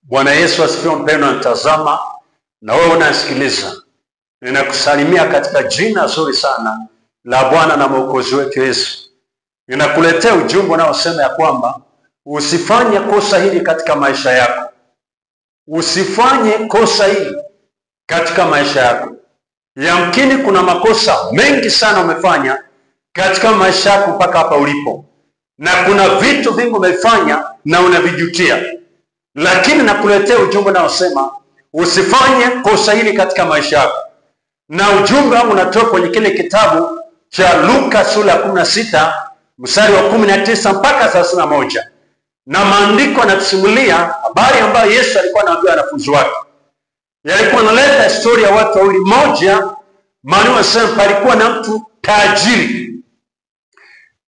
Bwana Yesu asifiwe. Mpendwa mtazama na wewe unasikiliza, ninakusalimia katika jina zuri sana la Bwana na Mwokozi wetu Yesu. Ninakuletea ujumbe unaosema ya kwamba usifanye kosa hili katika maisha yako. Usifanye kosa hili katika maisha yako. Yamkini kuna makosa mengi sana umefanya katika maisha yako mpaka hapa ulipo, na kuna vitu vingi umefanya na unavijutia. Lakini nakuletea ujumbe unaosema usifanye kosa hili katika maisha yako. Na ujumbe wangu unatoka kwenye kile kitabu cha Luka sura ya 16 mstari wa 19 mpaka 31. Na maandiko yanatusimulia habari ambayo Yesu alikuwa anawaambia wanafunzi wake. Yalikuwa analeta historia ya watu wawili. Mmoja, maana wanasema palikuwa na mtu tajiri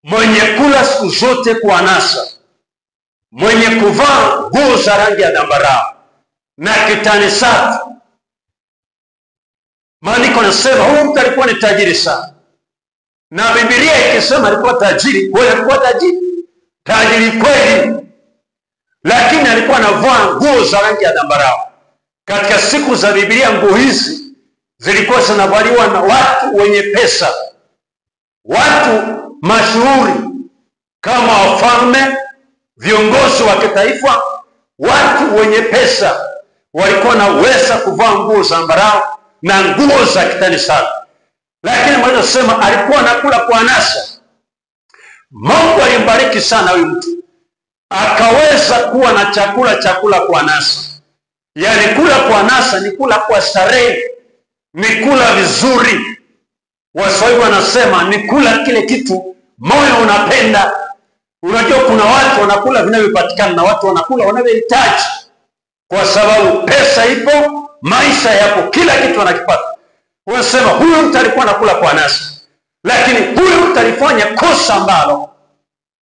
mwenye kula siku zote kwa anasa, mwenye kuvaa nguo za rangi ya zambarau na kitani safi. Maandiko yanasema huyu mtu alikuwa ni tajiri sana, na Biblia ikisema alikuwa tajiri, kweli alikuwa tajiri kweli, lakini alikuwa anavaa nguo za rangi ya zambarau. Katika siku za Biblia nguo hizi zilikuwa zinavaliwa na watu wenye pesa, watu mashuhuri kama wafalme, viongozi wa kitaifa. Watu wenye pesa walikuwa naweza kuvaa nguo za zambarau na nguo za kitani safi. Lakini mweza sema alikuwa anakula kwa anasa. Mungu alimbariki sana huyu mtu, akaweza kuwa na chakula kwa anasa. Yani kula kwa anasa ni kula kwa starehe, ni kula vizuri. Waswahili wanasema ni kula kile kitu moyo unapenda. Unajua kuna watu wanakula vinavyopatikana na watu wanakula wanavyohitaji, kwa sababu pesa ipo, maisha yapo, kila kitu wanakipata. Wanasema huyu mtu alikuwa anakula kwa anasa. Lakini huyu mtu alifanya kosa ambalo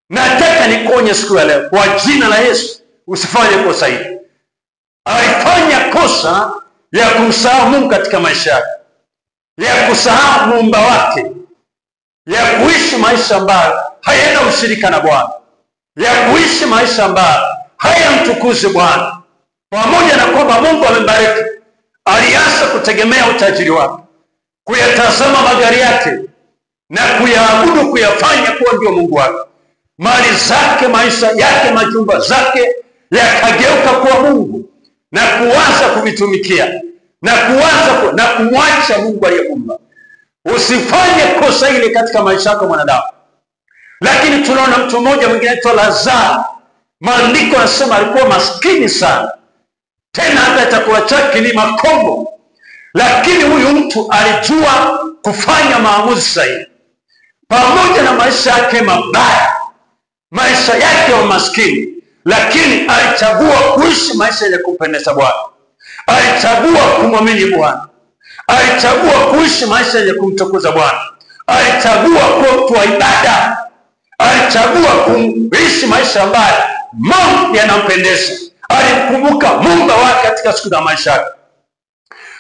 nataka nikuonye siku ya leo kwa jina la Yesu, usifanye kosa hili. Alifanya kosa ya kumsahau Mungu katika maisha yake, ya kusahau muumba wake, ya kuishi maisha ambayo hayana ushirika na Bwana, ya kuishi maisha ambayo hayamtukuzi Bwana. Pamoja na kwamba Mungu amembariki, alianza kutegemea utajiri wake, kuyatazama magari yake na kuyaabudu, kuyafanya kuwa ndio Mungu wake. Mali zake, maisha yake, majumba zake yakageuka kuwa Mungu, na kuanza kuvitumikia na kumwacha Mungu aliyemuumba. Usifanye kosa hili katika maisha yako mwanadamu. Lakini tunaona mtu mmoja mwingine anaitwa Lazaro. Maandiko yanasema alikuwa maskini sana, tena hata chakula chake ni makombo. Lakini huyu mtu alijua kufanya maamuzi sahihi. Pamoja na maisha yake mabaya, maisha yake ya maskini, lakini alichagua kuishi maisha yenye kumpendeza Bwana. Alichagua kumwamini Bwana. Alichagua kuishi maisha yenye kumtukuza Bwana. Alichagua kuwa mtu wa ibada. Alichagua kuishi maisha ambayo Mungu yanampendeza. Alimkumbuka Muumba wake katika siku za maisha yake.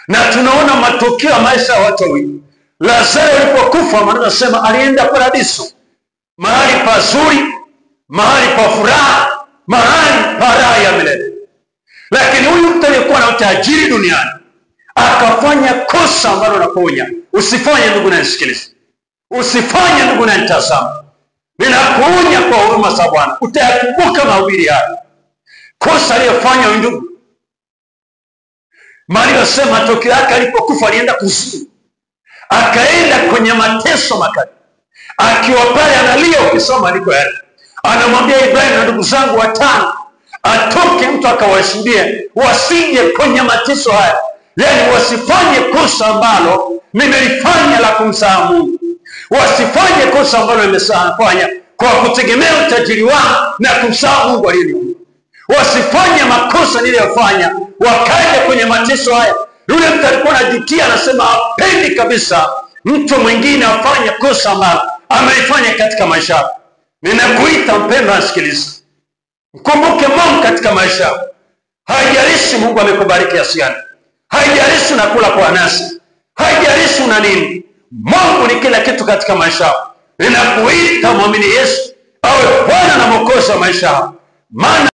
Na tunaona matokeo ya maisha ya watu wawili. Lazaro alipokufa, maana nasema alienda paradiso, mahali pazuri, mahali pa furaha, mahali pa raha ya milele. Lakini huyu mtu aliyekuwa na utajiri duniani akafanya kosa ambalo nakuonya usifanye. Ndugu na nisikilize, usifanye. Ndugu na nitazama, ninakuonya kwa huruma za Bwana, utayakumbuka mahubiri haya. Kosa aliyofanya huyu ndugu, Maria sema tokeo yake alipokufa alienda kuzimu, akaenda kwenye mateso makali. Akiwa pale analia, ukisoma aliko yale, anamwambia Ibrahim na ndugu zangu 5 atoke mtu akawashuhudie wasije kwenye mateso haya. Yani wasifanye kosa ambalo nimelifanya la kumsahau Mungu. Wasifanye kosa ambalo nimefanya kwa kutegemea utajiri wao na kumsahau Mungu aliyeniumba. Wasifanye makosa niliyofanya wakaja kwenye mateso haya. Yule mtu alikuwa anajutia, anasema hapendi kabisa mtu mwingine afanye kosa ambalo amelifanya katika maisha yake. Ninakuita mpendwa msikilizaji, mkumbuke Mungu katika maisha yako. Haijalishi Mungu amekubariki kiasi gani, haijalishi unakula kwa anasa, haijalishi una nini, Mungu ni kila kitu katika maisha yako. Ninakuita muamini Yesu awe Bwana na Mwokozi wa maisha yako. Maana